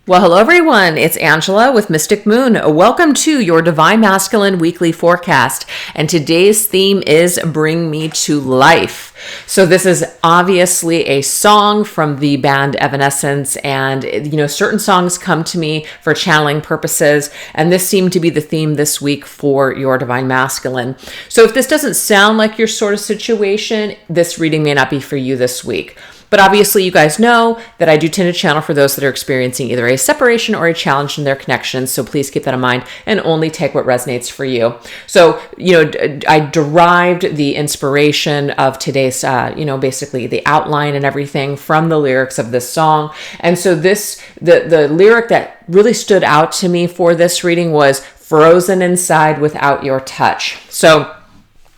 Well, hello everyone. It's Angela with Mystic Moon. Welcome to your Divine Masculine Weekly Forecast. And today's theme is Bring Me to Life. So this is obviously a song from the band Evanescence, and certain songs come to me for channeling purposes, and this seemed to be the theme this week for your Divine Masculine. So if this doesn't sound like your sort of situation, this reading may not be for you this week. But obviously, you guys know that I do tend to channel for those that are experiencing either a separation or a challenge in their connections. So please keep that in mind and only take what resonates for you. So, I derived the inspiration of today's, basically the outline and everything from the lyrics of this song. And so the lyric that really stood out to me for this reading was "Frozen inside without your touch." So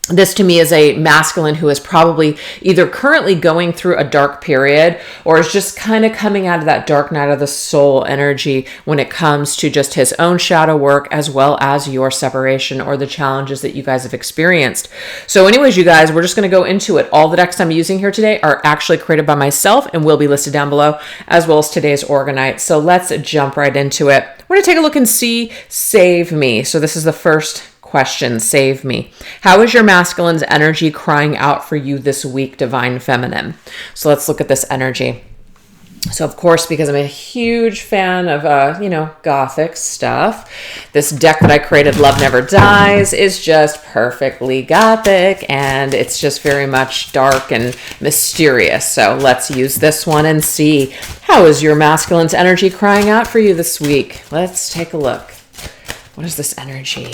this to me is a masculine who is probably either currently going through a dark period or is just kind of coming out of that dark night of the soul energy when it comes to just his own shadow work as well as your separation or the challenges that you guys have experienced. So anyways, you guys, we're just going to go into it. All the decks I'm using here today are actually created by myself and will be listed down below, as well as today's Organite. So let's jump right into it. We're going to take a look and see Save Me. So this is the first question, Save Me. How is your masculine's energy crying out for you this week, Divine Feminine? So let's look at this energy. So of course, because I'm a huge fan of, gothic stuff, this deck that I created, Love Never Dies, is just perfectly gothic, and it's just very much dark and mysterious. So let's use this one and see, how is your masculine's energy crying out for you this week? Let's take a look. What is this energy?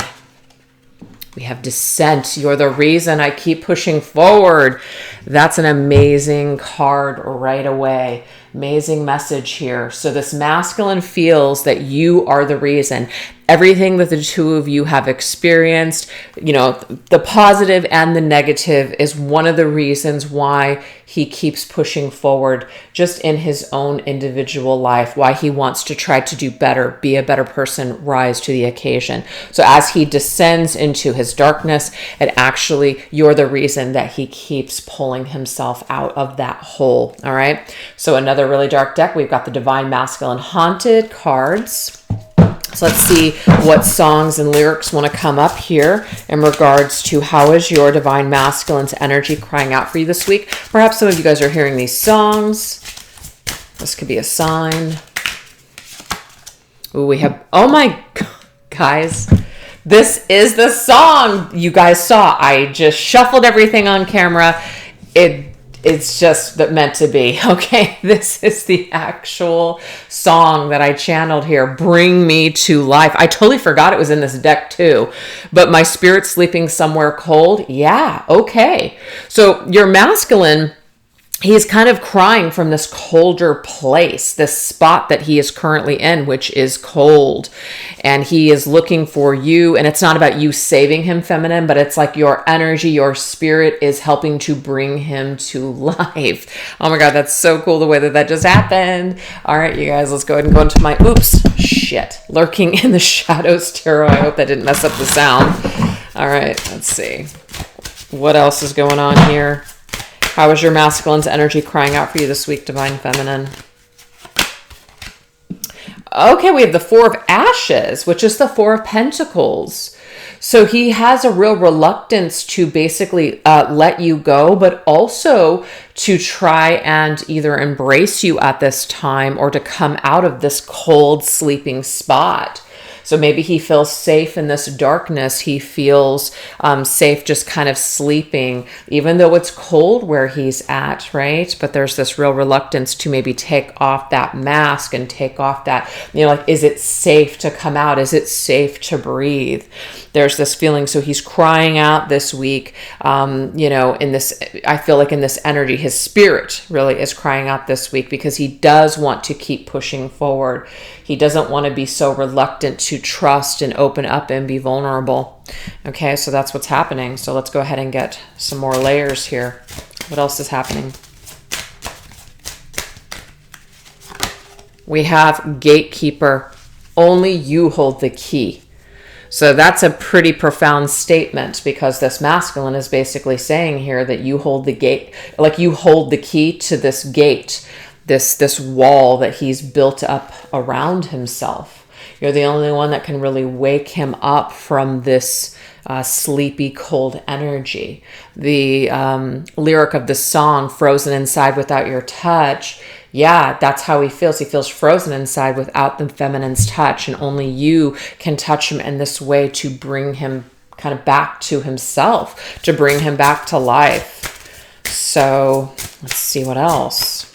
We have Descent. You're the reason I keep pushing forward. That's an amazing card right away. Amazing message here. So this masculine feels that you are the reason. Everything that the two of you have experienced, the positive and the negative, is one of the reasons why he keeps pushing forward just in his own individual life, why he wants to try to do better, be a better person, rise to the occasion. So as he descends into his darkness, and actually you're the reason that he keeps pulling himself out of that hole. All right. So another really dark deck. We've got the Divine Masculine Haunted cards. So let's see what songs and lyrics want to come up here in regards to how is your Divine Masculine's energy crying out for you this week. Perhaps some of you guys are hearing these songs. This could be a sign. Ooh, we have, oh my guys, this is the song you guys saw. I just shuffled everything on camera. It's just meant to be. Okay, this is the actual song that I channeled here. Bring Me to Life. I totally forgot it was in this deck too. But my spirit sleeping somewhere cold. Yeah, okay. So your masculine, he's kind of crying from this colder place, this spot that he is currently in, which is cold. And he is looking for you. And it's not about you saving him, feminine, but it's like your energy, your spirit is helping to bring him to life. Oh my God, that's so cool the way that just happened. All right, you guys, let's go ahead and go into my, Lurking in the Shadows tarot. I hope that didn't mess up the sound. All right, let's see. What else is going on here? How is your masculine's energy crying out for you this week, Divine Feminine? Okay, we have the Four of Ashes, which is the Four of Pentacles. So he has a real reluctance to basically let you go, but also to try and either embrace you at this time or to come out of this cold sleeping spot. So maybe he feels safe in this darkness. He feels safe just kind of sleeping, even though it's cold where he's at, right? But there's this real reluctance to maybe take off that mask and take off that, is it safe to come out? Is it safe to breathe? There's this feeling. So he's crying out this week, in this, I feel like in this energy, his spirit really is crying out this week because he does want to keep pushing forward. He doesn't want to be so reluctant to trust and open up and be vulnerable. Okay, so that's what's happening. So let's go ahead and get some more layers here. What else is happening? We have Gatekeeper. Only you hold the key. So that's a pretty profound statement because this masculine is basically saying here that you hold the gate, like you hold the key to this gate this wall that he's built up around himself. You're the only one that can really wake him up from this sleepy, cold energy. The lyric of the song, "Frozen inside without your touch," yeah, that's how he feels. He feels frozen inside without the feminine's touch, and only you can touch him in this way to bring him kind of back to himself, to bring him back to life. So let's see what else.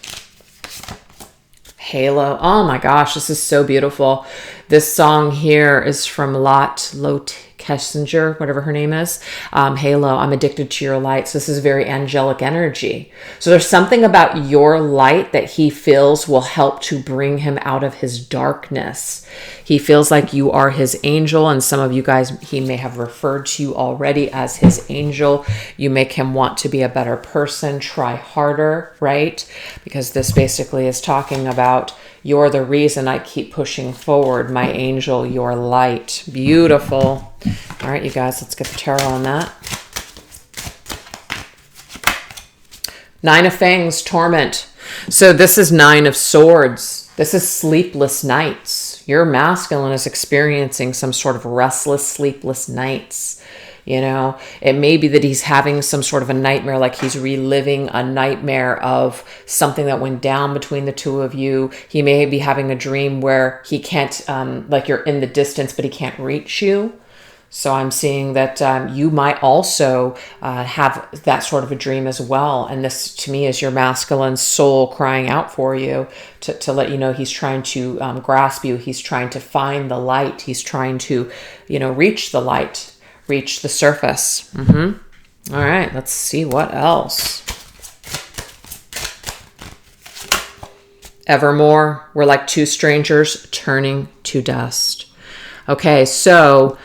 Halo. Oh my gosh, this is so beautiful. This song here is from Lot Kessinger, whatever her name is. Halo, I'm addicted to your light. So this is very angelic energy. So there's something about your light that he feels will help to bring him out of his darkness. He feels like you are his angel, and some of you guys, he may have referred to you already as his angel. You make him want to be a better person, try harder, right? Because this basically is talking about, you're the reason I keep pushing forward, my angel, your light. Beautiful. All right, you guys, let's get the tarot on that. Nine of Fangs, Torment. So this is Nine of Swords. This is sleepless nights. Your masculine is experiencing some sort of restless, sleepless nights. You know, it may be that he's having some sort of a nightmare, like he's reliving a nightmare of something that went down between the two of you. He may be having a dream where he can't, like you're in the distance, but he can't reach you. So I'm seeing that you might also have that sort of a dream as well. And this, to me, is your masculine soul crying out for you to let you know he's trying to grasp you. He's trying to find the light. He's trying to, you know, reach the light. Reach the surface. All right, let's see what else. Evermore, we're like two strangers turning to dust. Okay, so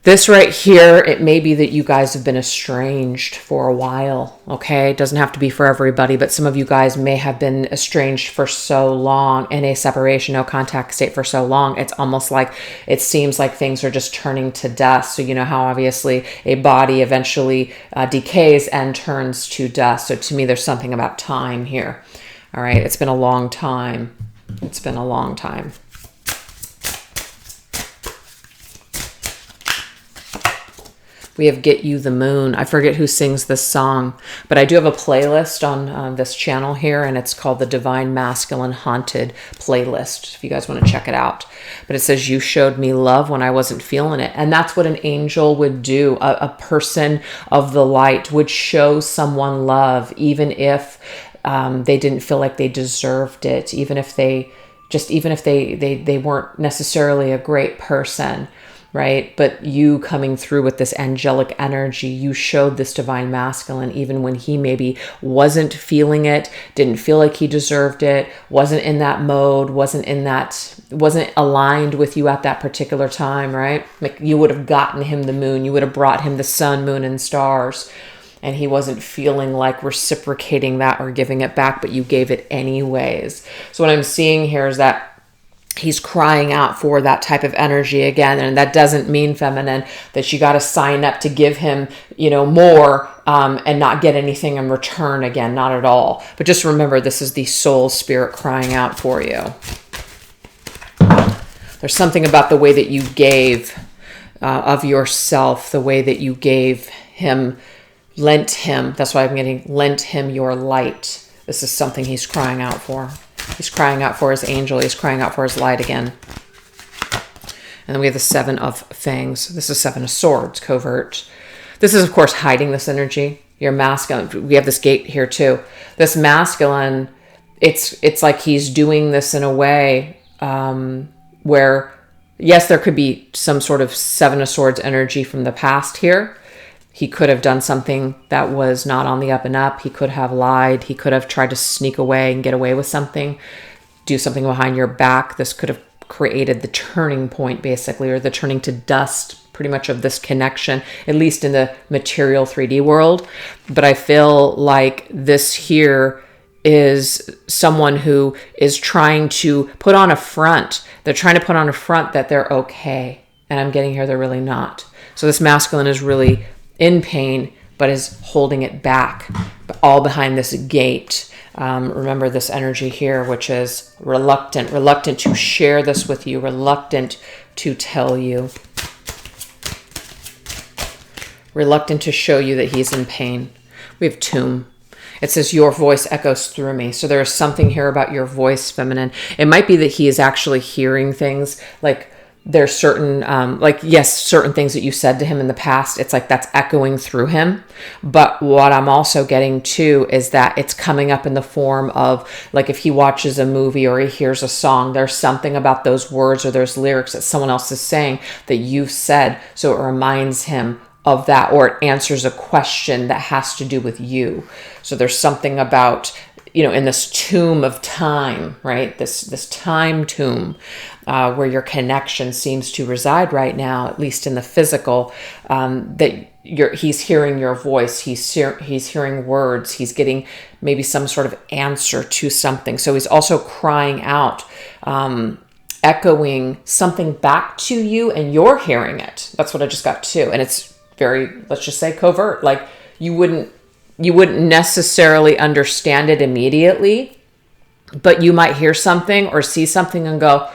this right here, it may be that you guys have been estranged for a while, okay? It doesn't have to be for everybody, but some of you guys may have been estranged for so long, in a separation, no contact state for so long. It's almost like, it seems like things are just turning to dust. So you know how obviously a body eventually decays and turns to dust. So to me, there's something about time here. All right, it's been a long time. It's been a long time. We have Get You the Moon. I forget who sings this song, but I do have a playlist on this channel here, and it's called the Divine Masculine Haunted Playlist, if you guys want to check it out. But it says, you showed me love when I wasn't feeling it. And that's what an angel would do. A person of the light would show someone love, even if they didn't feel like they deserved it, even if they weren't necessarily a great person. Right? But you coming through with this angelic energy, you showed this divine masculine, even when he maybe wasn't feeling it, didn't feel like he deserved it, wasn't in that mode, wasn't aligned with you at that particular time, right? Like you would have gotten him the moon, you would have brought him the sun, moon, and stars, and he wasn't feeling like reciprocating that or giving it back, but you gave it anyways. So what I'm seeing here is that he's crying out for that type of energy again. And that doesn't mean, feminine, that you got to sign up to give him, you know, more and not get anything in return again. Not at all. But just remember, this is the soul spirit crying out for you. There's something about the way that you gave of yourself, the way that you gave him, lent him. That's why I'm getting lent him your light. This is something he's crying out for. He's crying out for his angel. He's crying out for his light again. And then we have the Seven of Fangs. This is Seven of Swords, covert. This is, of course, hiding this energy. Your masculine. We have this gate here, too. This masculine, it's like he's doing this in a way where, yes, there could be some sort of Seven of Swords energy from the past here. He could have done something that was not on the up and up. He could have lied. He could have tried to sneak away and get away with something, do something behind your back. This could have created the turning point, basically, or the turning to dust, pretty much, of this connection, at least in the material 3D world. But I feel like this here is someone who is trying to put on a front. They're trying to put on a front that they're okay. And I'm getting here, they're really not. So this masculine is really in pain, but is holding it back, all behind this gate Remember this energy here, which is reluctant to share this with you, reluctant to tell you, reluctant to show you that he's in pain. We have tomb. It says your voice echoes through me. So there is something here about your voice, feminine. It might be that he is actually hearing things, like there's certain, certain things that you said to him in the past. It's like that's echoing through him. But what I'm also getting to is that it's coming up in the form of, like, if he watches a movie or he hears a song, there's something about those words or those lyrics that someone else is saying that you've said. So it reminds him of that, or it answers a question that has to do with you. So there's something about, in this tomb of time, right? This time tomb, where your connection seems to reside right now, at least in the physical, that he's hearing your voice, he's hearing words, he's getting maybe some sort of answer to something. So he's also crying out, echoing something back to you, and you're hearing it. That's what I just got too. And it's very, let's just say, covert. Like you wouldn't necessarily understand it immediately, but you might hear something or see something and go,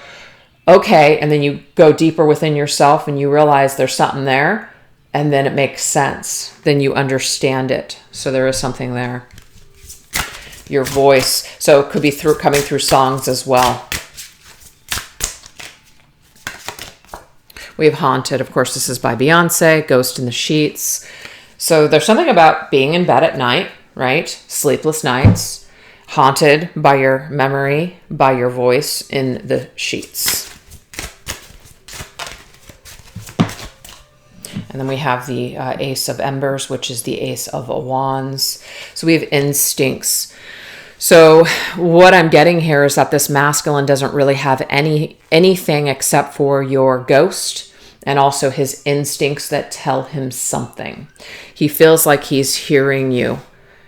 okay. And then you go deeper within yourself and you realize there's something there, and then it makes sense. Then you understand it. So there is something there. Your voice. So it could be coming through songs as well. We have haunted. Of course, this is by Beyonce, Ghost in the Sheets. So there's something about being in bed at night, right? Sleepless nights, haunted by your memory, by your voice in the sheets. And then we have the Ace of Embers, which is the Ace of Wands. So we have instincts. So what I'm getting here is that this masculine doesn't really have anything except for your ghost, and also his instincts that tell him something. He feels like he's hearing you.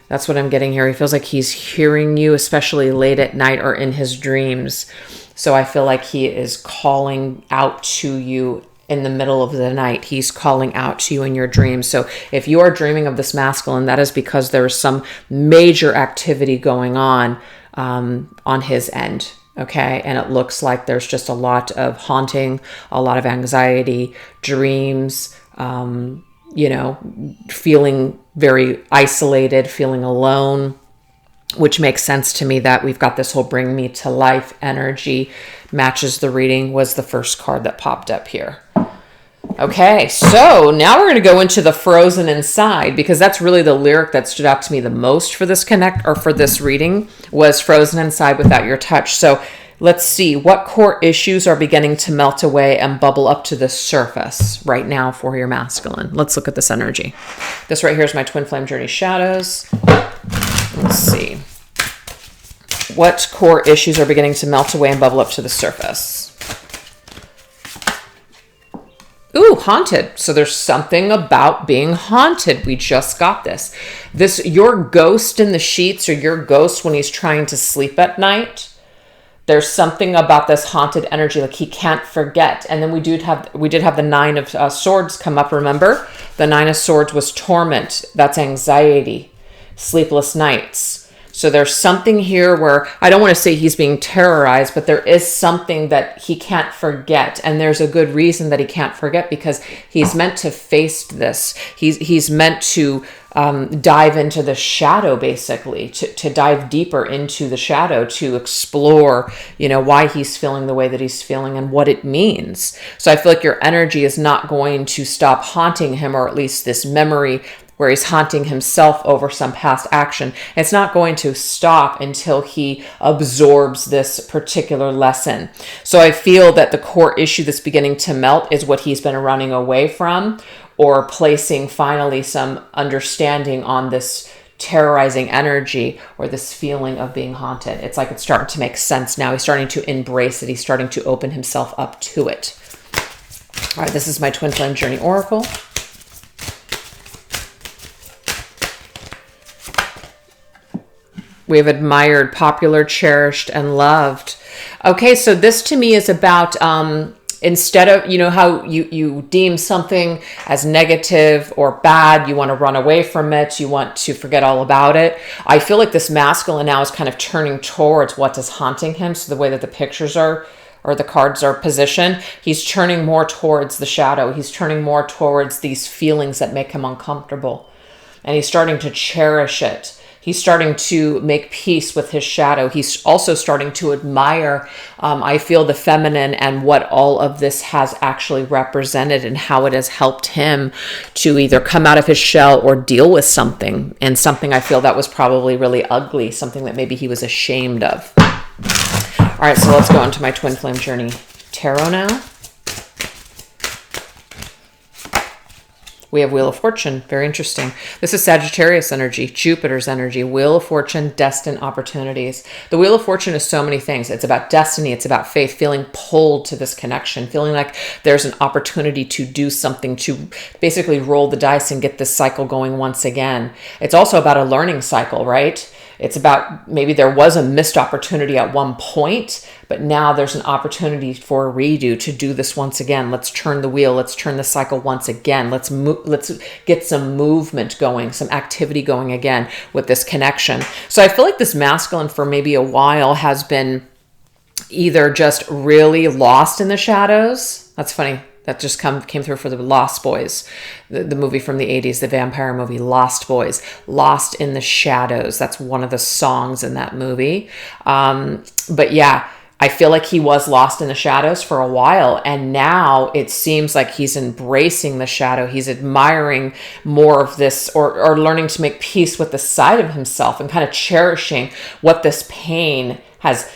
That's what I'm getting here. He feels like he's hearing you, especially late at night or in his dreams. So I feel like he is calling out to you in the middle of the night. He's calling out to you in your dreams. So if you are dreaming of this masculine, that is because there is some major activity going on his end. Okay. And it looks like there's just a lot of haunting, a lot of anxiety, dreams, feeling very isolated, feeling alone, which makes sense to me that we've got this whole bring me to life energy. Matches the reading, was the first card that popped up here. Okay, so now we're going to go into the frozen inside, because that's really the lyric that stood out to me the most for this for this reading, was frozen inside without your touch. So let's see what core issues are beginning to melt away and bubble up to the surface right now for your masculine. Let's look at this energy. This right here is my twin flame journey shadows. Let's see. What core issues are beginning to melt away and bubble up to the surface? Ooh, haunted. So there's something about being haunted. We just got this. Your ghost in the sheets, or your ghost when he's trying to sleep at night. There's something about this haunted energy, like he can't forget. And then we did have the Nine of Swords come up, remember? The Nine of Swords was torment. That's anxiety, sleepless nights. So there's something here where, I don't want to say he's being terrorized, but there is something that he can't forget. And there's a good reason that he can't forget, because he's meant to face this. He's meant to dive into the shadow, basically, to dive deeper into the shadow, to explore, why he's feeling the way that he's feeling and what it means. So I feel like your energy is not going to stop haunting him, or at least this memory where he's haunting himself over some past action. It's not going to stop until he absorbs this particular lesson. So I feel that the core issue that's beginning to melt is what he's been running away from, or placing finally some understanding on this terrorizing energy, or this feeling of being haunted. It's like it's starting to make sense now. He's starting to embrace it. He's starting to open himself up to it. All right, this is my Twin Flame Journey Oracle. We have admired, popular, cherished, and loved. Okay, so this to me is about instead of, you know, how you deem something as negative or bad, you want to run away from it, you want to forget all about it. I feel like this masculine now is kind of turning towards what is haunting him. So the way that the pictures are, or the cards are positioned, he's turning more towards the shadow. He's turning more towards these feelings that make him uncomfortable. And he's starting to cherish it. He's starting to make peace with his shadow. He's also starting to admire, I feel, the feminine and what all of this has actually represented and how it has helped him to either come out of his shell or deal with something. And something I feel that was probably really ugly, something that maybe he was ashamed of. All right, so let's go into my Twin Flame Journey Tarot now. We have Wheel of Fortune. Very interesting. This is Sagittarius energy, Jupiter's energy, Wheel of Fortune, destined opportunities. The Wheel of Fortune is so many things. It's about destiny. It's about faith, feeling pulled to this connection, feeling like there's an opportunity to do something, to basically roll the dice and get this cycle going once again. It's also about a learning cycle, right? It's about maybe there was a missed opportunity at one point, but now there's an opportunity for a redo to do this once again. Let's turn the wheel. Let's turn the cycle once again. Let's get some movement going, some activity going again with this connection. So I feel like this masculine for maybe a while has been either just really lost in the shadows. That's funny. That just came through for the Lost Boys, the movie from the 80s, the vampire movie, Lost Boys, Lost in the Shadows. That's one of the songs in that movie. But yeah, I feel like he was lost in the shadows for a while. And now it seems like he's embracing the shadow. He's admiring more of this, or learning to make peace with the side of himself and kind of cherishing what this pain has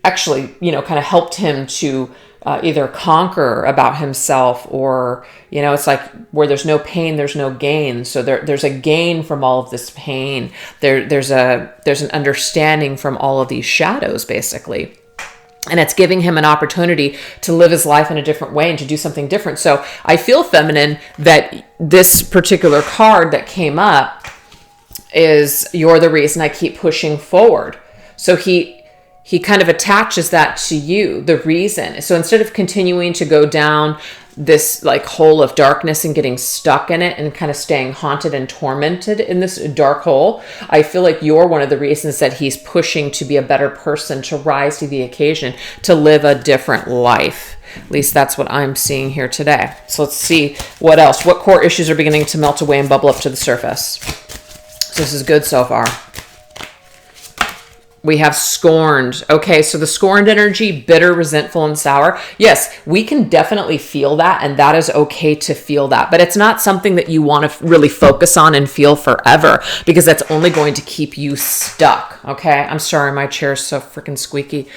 actually, you know, kind of helped him to either conquer about himself, or, you know, it's like where there's no pain, there's no gain. So there's a gain from all of this pain. There's an understanding from all of these shadows, basically. And it's giving him an opportunity to live his life in a different way and to do something different. So I feel, feminine, that this particular card that came up is, you're the reason I keep pushing forward. So he kind of attaches that to you, the reason. So instead of continuing to go down this like hole of darkness and getting stuck in it and kind of staying haunted and tormented in this dark hole, I feel like you're one of the reasons that he's pushing to be a better person, to rise to the occasion, to live a different life. At least that's what I'm seeing here today. So let's see what else. What core issues are beginning to melt away and bubble up to the surface? So this is good so far. We have scorned. Okay, so the scorned energy, bitter, resentful, and sour. Yes, we can definitely feel that, and that is okay to feel that. But it's not something that you want to really focus on and feel forever, because that's only going to keep you stuck. Okay, I'm sorry, my chair is so freaking squeaky.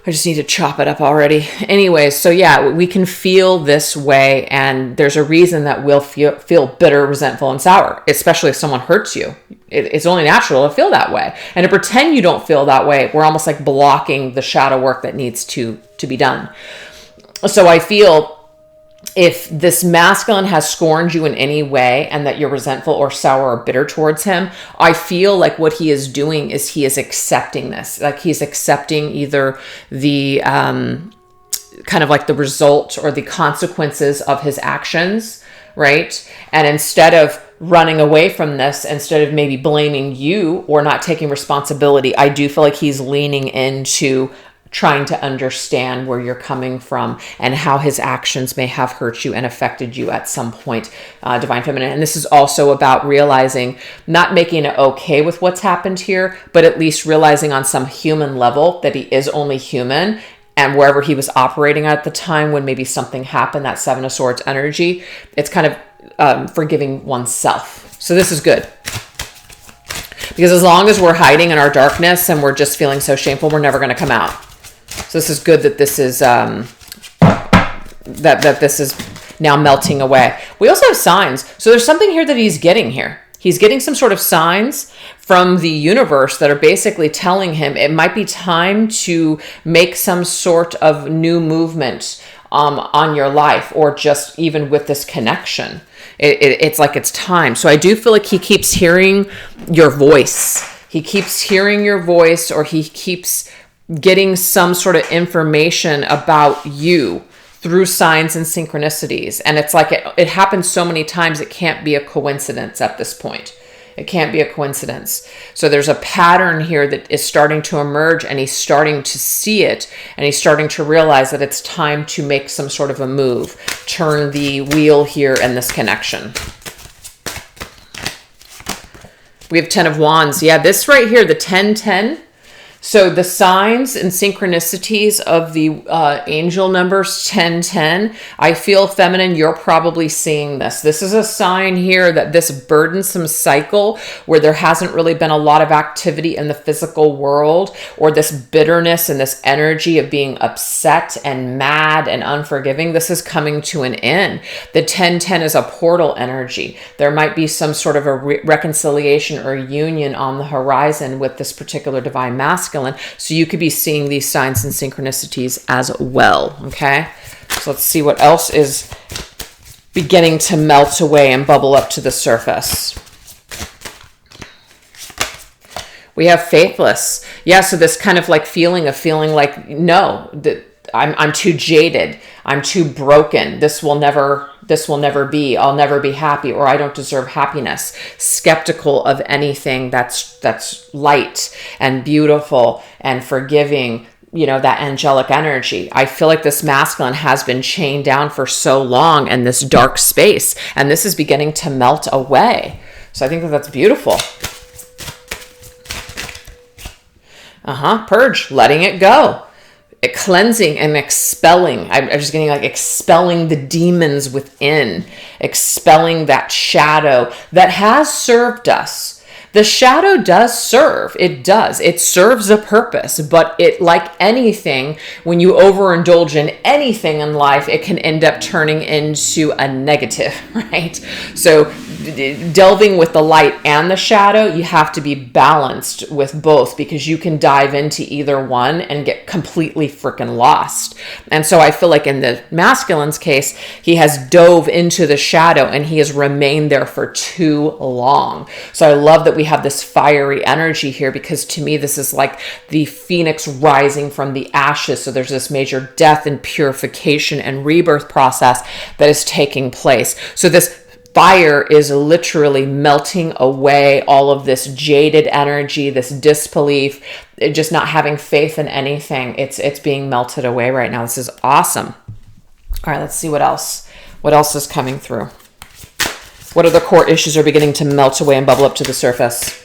I just need to chop it up already. Anyways, so yeah, we can feel this way, and there's a reason that we'll feel bitter, resentful, and sour, especially if someone hurts you. It's only natural to feel that way. And to pretend you don't feel that way, we're almost like blocking the shadow work that needs to be done. So I feel, if this masculine has scorned you in any way and that you're resentful or sour or bitter towards him, I feel like what he is doing is he is accepting this. Like he's accepting either the kind of like the result or the consequences of his actions, right? And instead of running away from this, instead of maybe blaming you or not taking responsibility, I do feel like he's leaning into trying to understand where you're coming from and how his actions may have hurt you and affected you at some point, Divine Feminine. And this is also about realizing, not making it okay with what's happened here, but at least realizing on some human level that he is only human, and wherever he was operating at the time when maybe something happened, that Seven of Swords energy, it's kind of forgiving oneself. So this is good. Because as long as we're hiding in our darkness and we're just feeling so shameful, we're never going to come out. So this is good that this is that this is now melting away. We also have signs. So there's something here that he's getting here. He's getting some sort of signs from the universe that are basically telling him it might be time to make some sort of new movement on your life, or just even with this connection. It's like it's time. So I do feel like he keeps hearing your voice. He keeps hearing your voice, or he keeps getting some sort of information about you through signs and synchronicities. And it's like it happens so many times, it can't be a coincidence at this point. It can't be a coincidence. So there's a pattern here that is starting to emerge, and he's starting to see it, and he's starting to realize that it's time to make some sort of a move, turn the wheel here in this connection. We have 10 of Wands. Yeah, this right here, the 10-10. So the signs and synchronicities of the angel numbers 10-10, I feel, feminine, you're probably seeing this. This is a sign here that this burdensome cycle where there hasn't really been a lot of activity in the physical world, or this bitterness and this energy of being upset and mad and unforgiving, this is coming to an end. The 10-10 is a portal energy. There might be some sort of a reconciliation or union on the horizon with this particular divine masculine. So you could be seeing these signs and synchronicities as well. Okay, so let's see what else is beginning to melt away and bubble up to the surface. We have faithless. Yeah, so this kind of like feeling like, no, that I'm too jaded, I'm too broken, this will never be, I'll never be happy, or I don't deserve happiness. Skeptical of anything that's light and beautiful and forgiving, you know, that angelic energy. I feel like this masculine has been chained down for so long in this dark space, and this is beginning to melt away. So I think that's beautiful. Purge, letting it go. Cleansing and expelling. I'm just getting like expelling the demons within, expelling that shadow that has served us. The shadow does serve. It does. It serves a purpose, but it, like anything, when you overindulge in anything in life, it can end up turning into a negative, right? So delving with the light and the shadow, you have to be balanced with both, because you can dive into either one and get completely freaking lost. And so I feel like in the masculine's case, he has dove into the shadow and he has remained there for too long. So I love that we have this fiery energy here, because to me, this is like the phoenix rising from the ashes. So there's this major death and purification and rebirth process that is taking place. So this fire is literally melting away all of this jaded energy, this disbelief, just not having faith in anything. It's being melted away right now. This is awesome. All right, let's see what else. What else is coming through? What other core issues are beginning to melt away and bubble up to the surface?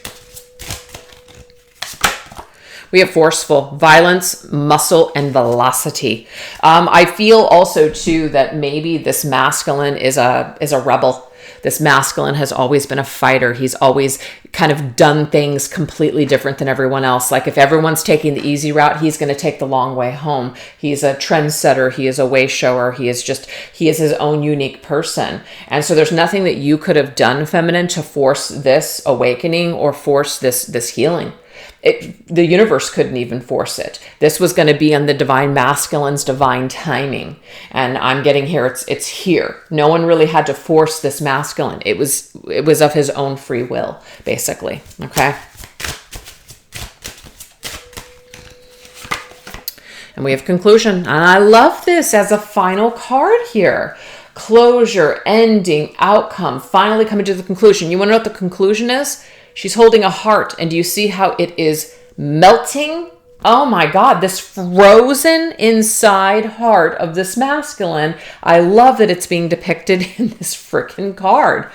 We have forceful, violence, muscle, and velocity. I feel also too that maybe this masculine is a rebel. This masculine has always been a fighter. He's always kind of done things completely different than everyone else. Like if everyone's taking the easy route, he's going to take the long way home. He's a trendsetter. He is a way shower. He is his own unique person. And so there's nothing that you could have done, feminine, to force this awakening or force this healing. The universe couldn't even force it. This was going to be on the divine masculine's divine timing. And I'm getting here, it's here. No one really had to force this masculine. It was of his own free will, basically. Okay. And we have conclusion. And I love this as a final card here. Closure, ending, outcome, finally coming to the conclusion. You want to know what the conclusion is? She's holding a heart, and do you see how it is melting? Oh my God, this frozen inside heart of this masculine. I love that it's being depicted in this freaking card.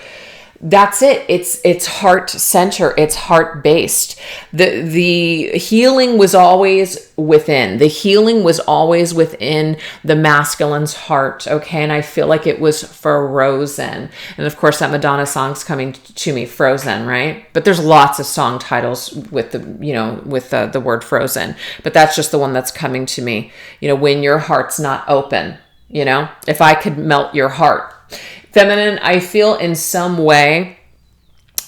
That's it. It's heart center. It's heart based. The healing was always within. The healing was always within the masculine's heart. Okay. And I feel like it was frozen. And of course that Madonna song's coming to me, Frozen, right? But there's lots of song titles with the word frozen, but that's just the one that's coming to me. When your heart's not open, if I could melt your heart. Feminine, I feel in some way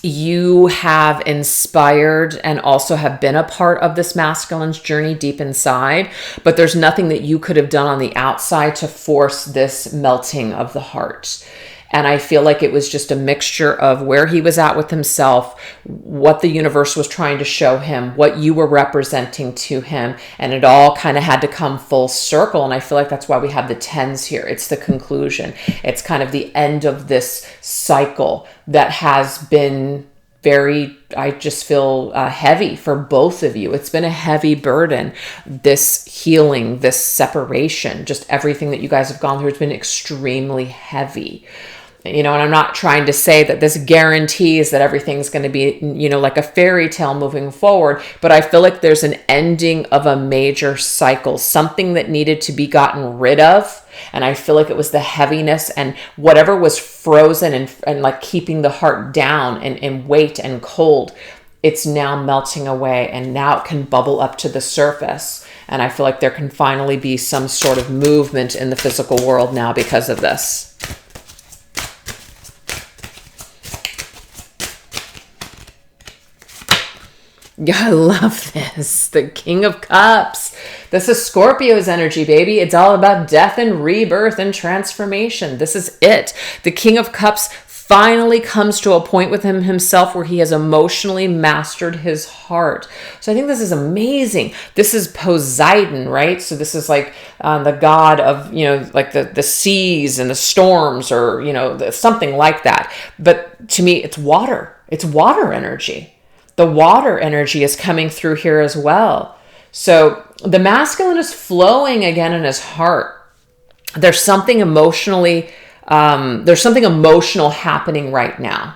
you have inspired and also have been a part of this masculine's journey deep inside, but there's nothing that you could have done on the outside to force this melting of the heart. And I feel like it was just a mixture of where he was at with himself, what the universe was trying to show him, what you were representing to him. And it all kind of had to come full circle. And I feel like that's why we have the 10s here. It's the conclusion. It's kind of the end of this cycle that has been I just feel heavy for both of you. It's been a heavy burden, this healing, this separation, just everything that you guys have gone through. It's been extremely heavy. And I'm not trying to say that this guarantees that everything's going to be, like a fairy tale moving forward, but I feel like there's an ending of a major cycle, something that needed to be gotten rid of. And I feel like it was the heaviness and whatever was frozen and like keeping the heart down and weight and cold, it's now melting away and now it can bubble up to the surface. And I feel like there can finally be some sort of movement in the physical world now because of this. Yeah, I love this. The King of Cups. This is Scorpio's energy, baby. It's all about death and rebirth and transformation. This is it. The King of Cups finally comes to a point with himself where he has emotionally mastered his heart. So I think this is amazing. This is Poseidon, right? So this is like the god of, like the seas and the storms or, something like that. But to me, it's water. It's water energy. The water energy is coming through here as well. So the masculine is flowing again in his heart. There's something emotional happening right now.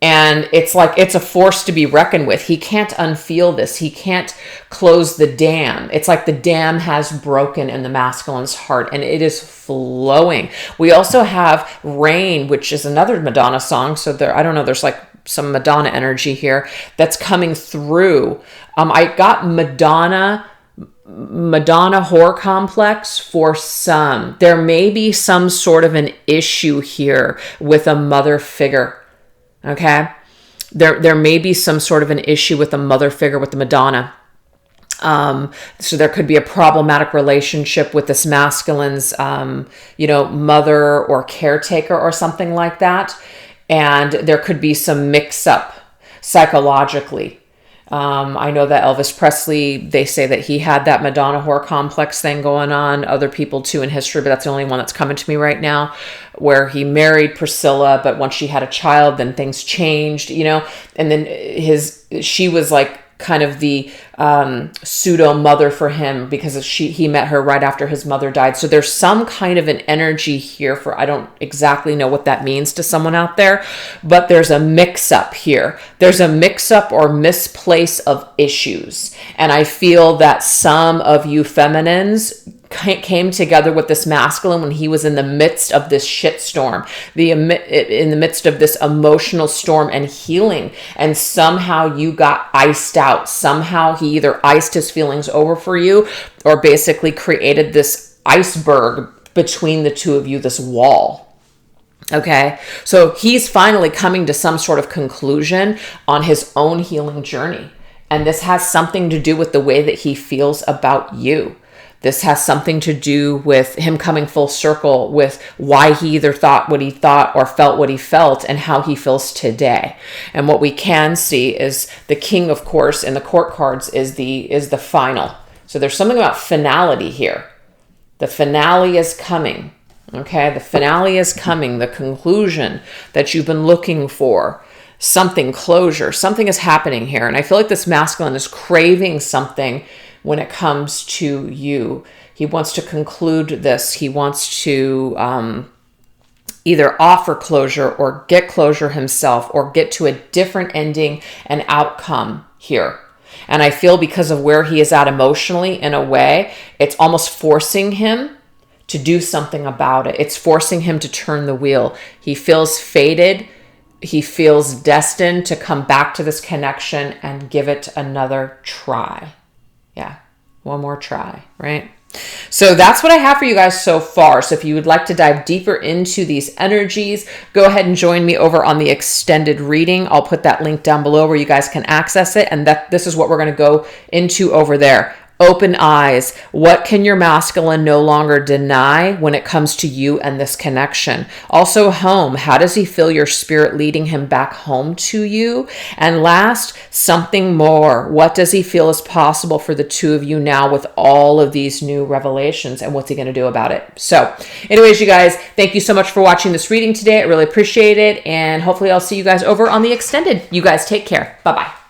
And it's like, it's a force to be reckoned with. He can't unfeel this. He can't close the dam. It's like the dam has broken in the masculine's heart and it is flowing. We also have Rain, which is another Madonna song. So I don't know, there's like some Madonna energy here that's coming through. I got Madonna whore complex for some. There may be some sort of an issue here with a mother figure. Okay. There may be some sort of an issue with a mother figure with the Madonna. So there could be a problematic relationship with this masculine's, mother or caretaker or something like that. And there could be some mix up psychologically. I know that Elvis Presley, they say that he had that Madonna whore complex thing going on. Other people too in history, but that's the only one that's coming to me right now, where he married Priscilla, but once she had a child, then things changed, and then she was like kind of the pseudo mother for him because he met her right after his mother died. So there's some kind of an energy here for, I don't exactly know what that means to someone out there, but there's a mix up here. There's a mix up or misplace of issues. And I feel that some of you feminines came together with this masculine when he was in the midst of this shit storm, in the midst of this emotional storm and healing. And somehow you got iced out. Somehow he either iced his feelings over for you or basically created this iceberg between the two of you, this wall. Okay. So he's finally coming to some sort of conclusion on his own healing journey. And this has something to do with the way that he feels about you. This has something to do with him coming full circle with why he either thought what he thought or felt what he felt and how he feels today. And what we can see is the king, of course, in the court cards is the final. So there's something about finality here. The finale is coming. Okay, the finale is coming. The conclusion that you've been looking for. Something, closure. Something is happening here. And I feel like this masculine is craving something when it comes to you. He wants to conclude this. He wants to either offer closure or get closure himself or get to a different ending and outcome here. And I feel because of where he is at emotionally, in a way, it's almost forcing him to do something about it. It's forcing him to turn the wheel. He feels fated. He feels destined to come back to this connection and give it another try. Yeah, one more try, right? So that's what I have for you guys so far. So if you would like to dive deeper into these energies, go ahead and join me over on the extended reading. I'll put that link down below where you guys can access it. And this is what we're going to go into over there. Open eyes. What can your masculine no longer deny when it comes to you and this connection? Also, home. How does he feel your spirit leading him back home to you? And last, something more. What does he feel is possible for the two of you now with all of these new revelations, and what's he going to do about it? So anyways, you guys, thank you so much for watching this reading today. I really appreciate it. And hopefully I'll see you guys over on the extended. You guys take care. Bye-bye.